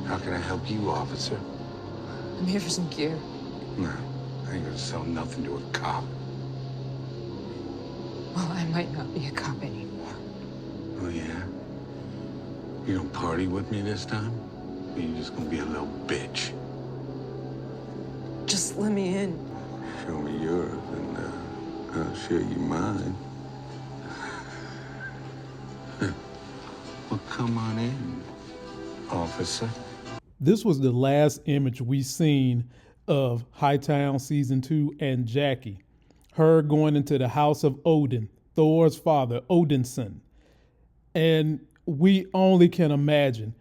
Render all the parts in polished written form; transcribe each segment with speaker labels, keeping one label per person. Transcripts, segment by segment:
Speaker 1: How can I help you, officer?
Speaker 2: I'm here for some gear.
Speaker 1: No, I ain't gonna sell nothing to a cop.
Speaker 2: Well, I might not be a cop anymore.
Speaker 1: Oh, yeah? You gonna party with me this time? Or you just gonna be a little bitch?
Speaker 2: Just let me in.
Speaker 1: Show me yours, and I'll show you mine. Well, come on in, officer.
Speaker 3: This was the last image we seen of Hightown Season 2 and Jackie. Her going into the house of Odin, Thor's father, Odinson. And we only can imagine,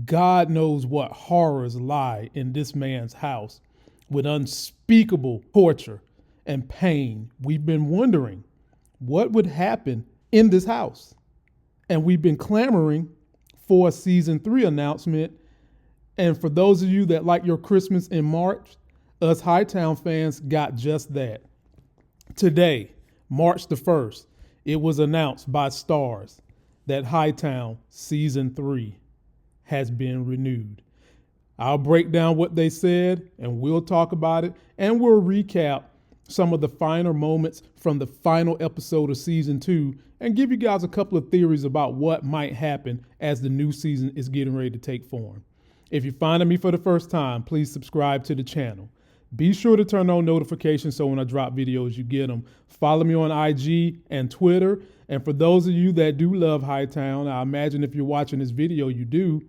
Speaker 3: God knows what horrors lie in this man's house with unspeakable torture and pain. We've been wondering what would happen in this house. And we've been clamoring for a Season 3 announcement. And for those of you that like your Christmas in March, us Hightown fans got just that. Today, March the 1st, it was announced by Starz that Hightown Season 3 has been renewed. I'll break down what they said and we'll talk about it, and we'll recap some of the finer moments from the final episode of Season 2 and give you guys a couple of theories about what might happen as the new season is getting ready to take form. If you're finding me for the first time, please subscribe to the channel. Be sure to turn on notifications so when I drop videos, you get them. Follow me on IG and Twitter. And for those of you that do love Hightown, I imagine if you're watching this video, you do.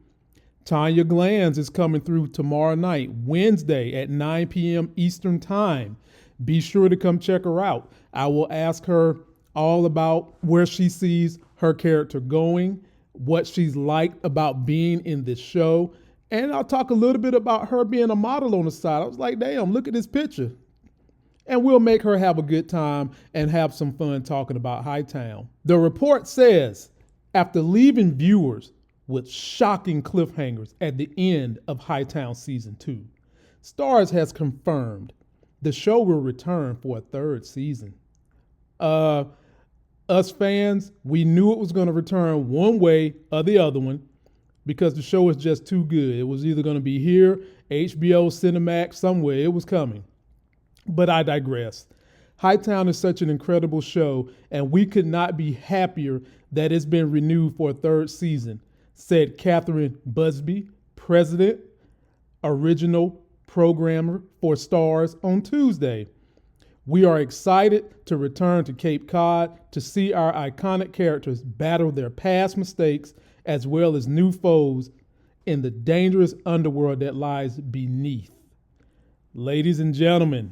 Speaker 3: Tanya Glanz is coming through tomorrow night, Wednesday at 9 p.m. Eastern Time. Be sure to come check her out. I will ask her all about where she sees her character going, what she's liked about being in this show, and I'll talk a little bit about her being a model on the side. I was like, damn, look at this picture. And we'll make her have a good time and have some fun talking about Hightown. The report says, after leaving viewers with shocking cliffhangers at the end of Hightown Season 2, Starz has confirmed the show will return for a third season. Us fans, we knew it was going to return one way or the other one because the show is just too good. It was either going to be here, HBO, Cinemax, somewhere. It was coming. But I digress. Hightown is such an incredible show, and we could not be happier that it's been renewed for a third season, said Catherine Busby, president, original programmer for Starz, on Tuesday. We are excited to return to Cape Cod to see our iconic characters battle their past mistakes as well as new foes in the dangerous underworld that lies beneath. Ladies and gentlemen,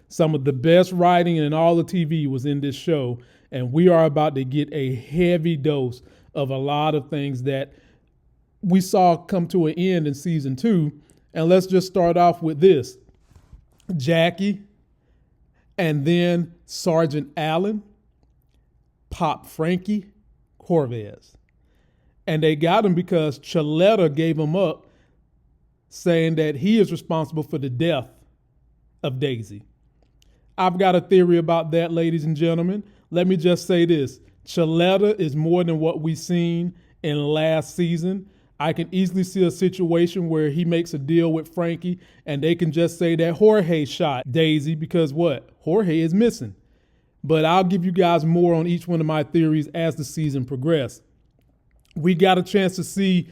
Speaker 3: some of the best writing in all of TV was in this show, and we are about to get a heavy dose of a lot of things that we saw come to an end in Season 2. And let's just start off with this. Jackie and then Sergeant Allen popped Frankie Cuevas. And they got him because Chaletta gave him up, saying that he is responsible for the death of Daisy. I've got a theory about that, ladies and gentlemen. Let me just say this. Chaletta is more than what we seen in last season. I can easily see a situation where he makes a deal with Frankie and they can just say that Jorge shot Daisy because what? Jorge is missing. But I'll give you guys more on each one of my theories as the season progresses. We got a chance to see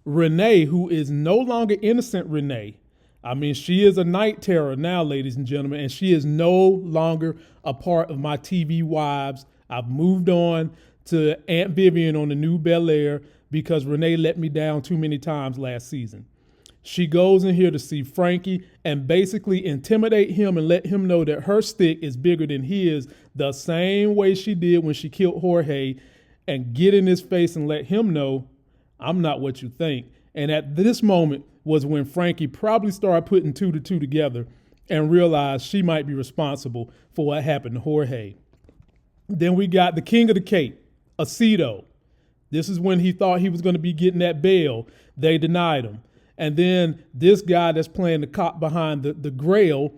Speaker 3: Renee, who is no longer innocent Renee. I mean, she is a night terror now, ladies and gentlemen, and she is no longer a part of my TV wives. I've moved on to Aunt Vivian on the new Bel Air because Renee let me down too many times last season. She goes in here to see Frankie and basically intimidate him and let him know that her stick is bigger than his, the same way she did when she killed Jorge, and get in his face and let him know, I'm not what you think. And at this moment was when Frankie probably started putting two to two together and realized she might be responsible for what happened to Jorge. Then we got the king of the Cape, Aceto. This is when he thought he was going to be getting that bail. They denied him. And then this guy that's playing the cop behind the Grail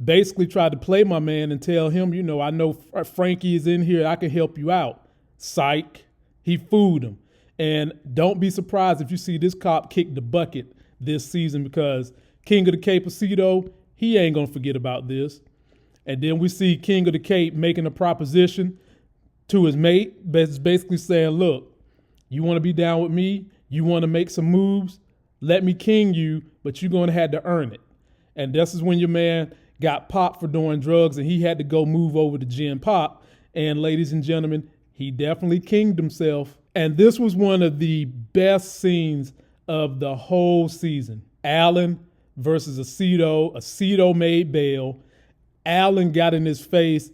Speaker 3: basically tried to play my man and tell him, you know, I know Frankie is in here. I can help you out. Psych. He fooled him. And don't be surprised if you see this cop kick the bucket this season because King of the Cape Aceto, he ain't gonna forget about this. And then we see King of the Cape making a proposition to his mate, basically saying, look, you want to be down with me? You want to make some moves? Let me king you, but you're going to have to earn it. And this is when your man got popped for doing drugs and he had to go move over to Gen Pop. And ladies and gentlemen, he definitely kinged himself. And this was one of the best scenes of the whole season. Allen versus Aceto. Aceto made bail. Allen got in his face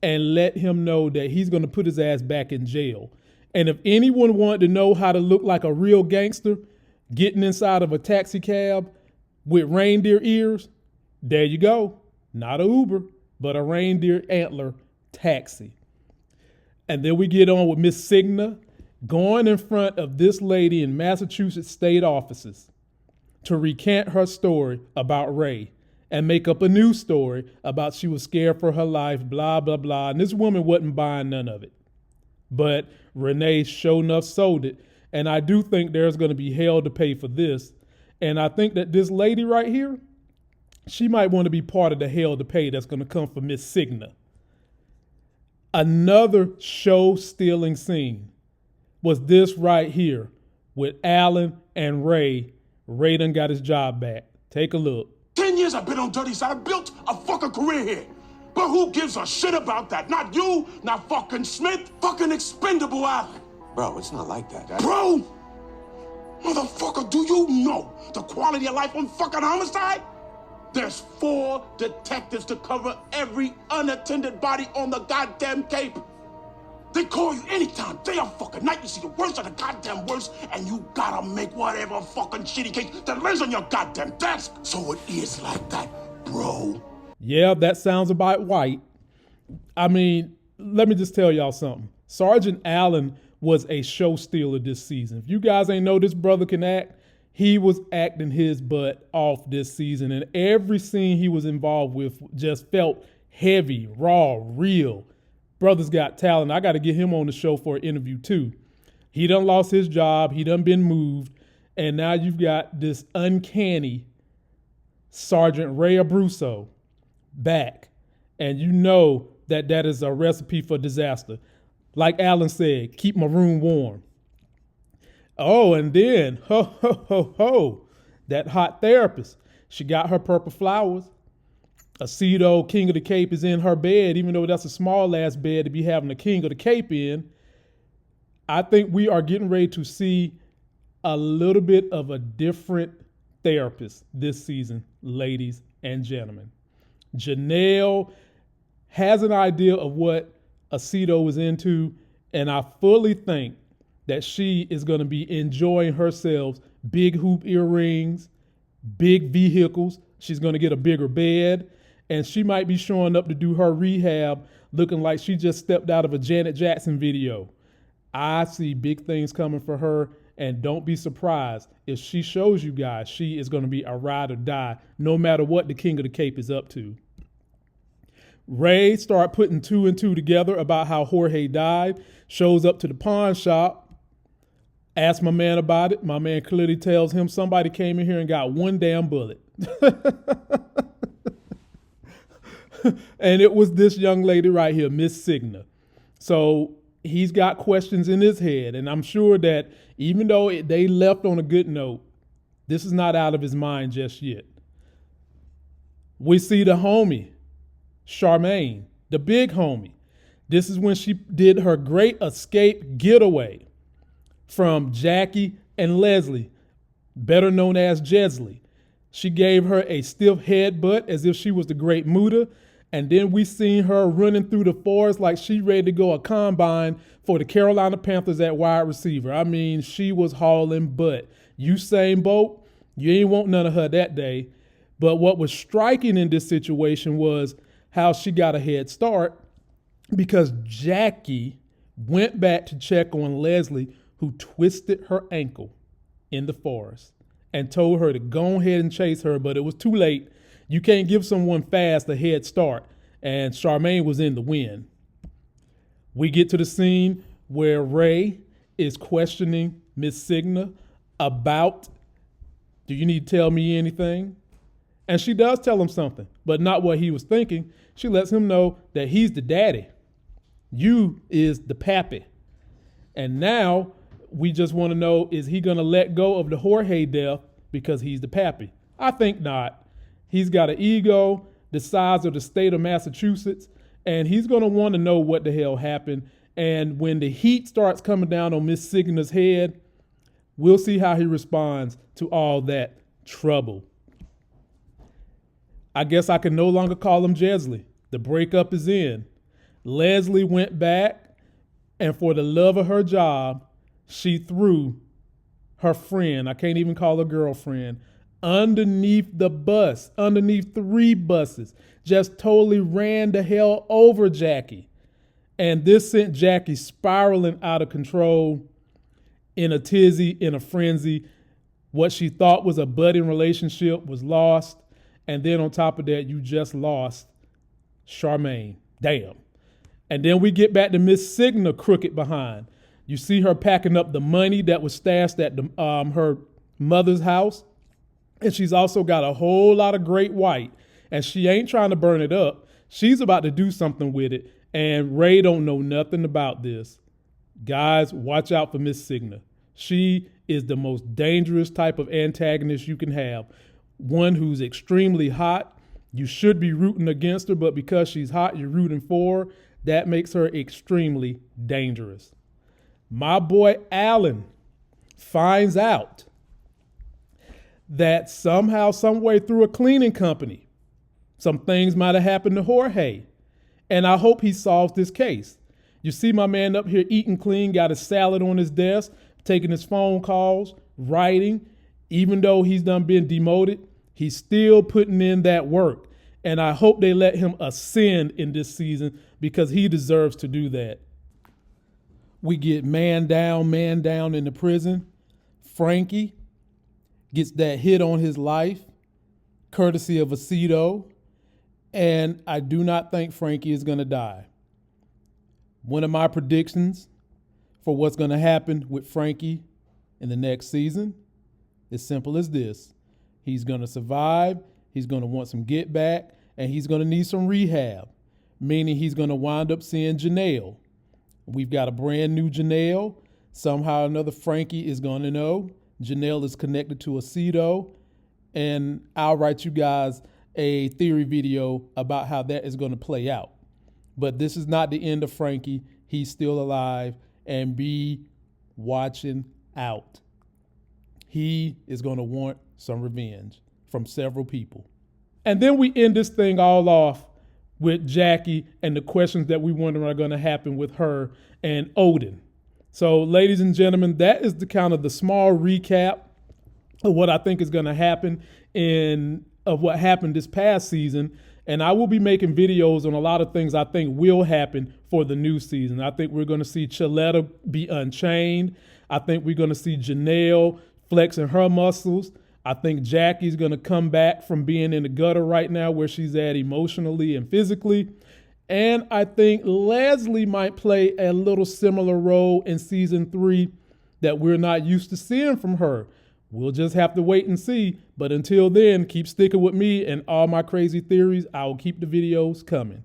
Speaker 3: and let him know that he's going to put his ass back in jail. And if anyone wanted to know how to look like a real gangster, getting inside of a taxi cab with reindeer ears, there you go. Not a Uber, but a reindeer antler taxi. And then we get on with Miss Cigna going in front of this lady in Massachusetts state offices to recant her story about Ray and make up a new story about she was scared for her life, blah, blah, blah. And this woman wasn't buying none of it. But Renee sure enough sold it. And I do think there's going to be hell to pay for this. And I think that this lady right here, she might want to be part of the hell to pay that's going to come for Miss Cigna. Another show-stealing scene was this right here with Allen and Ray. Ray done got his job back. Take a look.
Speaker 4: 10 years I've been on Dirty Side. I built a fucking career here. But who gives a shit about that? Not you, not fucking Smith, fucking expendable Allen.
Speaker 5: Bro, it's not like that.
Speaker 4: Bro! Motherfucker, do you know the quality of life on fucking homicide? There's 4 detectives to cover every unattended body on the goddamn Cape. They call you anytime, day or fucking night. You see the worst of the goddamn worst, and you gotta make whatever fucking shitty case that lays on your goddamn desk. So it is like that, bro.
Speaker 3: Yeah, that sounds about white. I mean, let me just tell y'all something. Sergeant Allen was a show stealer this season. If you guys ain't know this brother can act, he was acting his butt off this season. And every scene he was involved with just felt heavy, raw, real. Brother's got talent. I got to get him on the show for an interview too. He done lost his job. He done been moved. And now you've got this uncanny Sergeant Ray Abruzzo back. And you know that that is a recipe for disaster. Like Allen said, keep my room warm. Oh, and then, that hot therapist. She got her purple flowers. Aceto, King of the Cape, is in her bed, even though that's a small ass bed to be having a King of the Cape in. I think we are getting ready to see a little bit of a different therapist this season, ladies and gentlemen. Janelle has an idea of what Aceto is into, and I fully think that she is going to be enjoying herself. Big hoop earrings, big vehicles. She's going to get a bigger bed, and she might be showing up to do her rehab looking like she just stepped out of a Janet Jackson video. I see big things coming for her, and don't be surprised if she shows you guys she is going to be a ride or die no matter what the King of the Cape is up to. Ray start putting 2 and 2 together about how Jorge died, shows up to the pawn shop, asks my man about it. My man clearly tells him somebody came in here and got one damn bullet. And it was this young lady right here, Miss Cigna. So he's got questions in his head, and I'm sure that even though they left on a good note, this is not out of his mind just yet. We see the homie, Charmaine, the big homie. This is when she did her great escape getaway from Jackie and Leslie, better known as Jesley. She gave her a stiff headbutt as if she was the great Muda. And then we seen her running through the forest like she ready to go a combine for the Carolina Panthers at wide receiver. I mean, she was hauling butt. Usain Bolt, you ain't want none of her that day. But what was striking in this situation was how she got a head start, because Jackie went back to check on Leslie, who twisted her ankle in the forest, and told her to go ahead and chase her, but it was too late. You can't give someone fast a head start, and Charmaine was in the wind. We get to the scene where Ray is questioning Miss Cigna about Do you need to tell me anything? And she does tell him something, but not what he was thinking. She lets him know that he's the daddy. You is the pappy. And now we just want to know, is he going to let go of the Jorge death because he's the pappy? I think not. He's got an ego the size of the state of Massachusetts, and he's going to want to know what the hell happened. And when the heat starts coming down on Miss Cigna's head, we'll see how he responds to all that trouble. I guess I can no longer call him Jesley. The breakup is in. Leslie went back, and for the love of her job, she threw her friend, I can't even call her girlfriend, underneath the bus, underneath 3 buses, just totally ran the hell over Jackie. And this sent Jackie spiraling out of control, in a tizzy, in a frenzy. What she thought was a budding relationship was lost. And then on top of that, you just lost Charmaine. Damn. And then we get back to Miss Cigna crooked behind. You see her packing up the money that was stashed at her mother's house. And she's also got a whole lot of great white. And she ain't trying to burn it up. She's about to do something with it. And Ray don't know nothing about this. Guys, watch out for Miss Cigna. She is the most dangerous type of antagonist you can have. One who's extremely hot. You should be rooting against her, but because she's hot, you're rooting for her. That makes her extremely dangerous. My boy Alan finds out that somehow, some way through a cleaning company, some things might have happened to Jorge. And I hope he solves this case. You see my man up here eating clean, got his salad on his desk, taking his phone calls, writing. Even though he's done been demoted, he's still putting in that work. And I hope they let him ascend in this season because he deserves to do that. We get man down in the prison. Frankie gets that hit on his life, courtesy of Aceto. And I do not think Frankie is going to die. One of my predictions for what's going to happen with Frankie in the next season is simple as this. He's going to survive, he's going to want some get back, and he's going to need some rehab, meaning he's going to wind up seeing Janelle. We've got a brand new Janelle. Somehow or another, Frankie is going to know. Janelle is connected to Aceto, and I'll write you guys a theory video about how that is going to play out. But this is not the end of Frankie. He's still alive, and be watching out. He is going to want some revenge from several people. And then we end this thing all off with Jackie and the questions that we wonder are going to happen with her and Odin. So, ladies and gentlemen, that is the kind of the small recap of what I think is going to happen of what happened this past season. And I will be making videos on a lot of things I think will happen for the new season. I think we're going to see Chaletta be unchained. I think we're going to see Janelle flexing her muscles. I think Jackie's going to come back from being in the gutter right now where she's at emotionally and physically. And I think Leslie might play a little similar role in season 3 that we're not used to seeing from her. We'll just have to wait and see. But until then, keep sticking with me and all my crazy theories. I will keep the videos coming.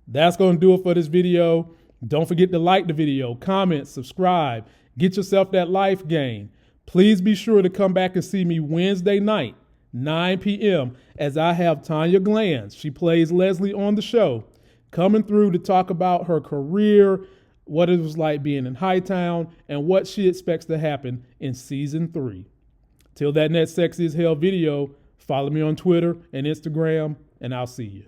Speaker 3: That's going to do it for this video. Don't forget to like the video, comment, subscribe, get yourself that life game. Please be sure to come back and see me Wednesday night, 9 p.m., as I have Tanya Glanz. She plays Leslie on the show, coming through to talk about her career, what it was like being in Hightown, and what she expects to happen in season 3. Till that next Sexy as Hell video, follow me on Twitter and Instagram, and I'll see you.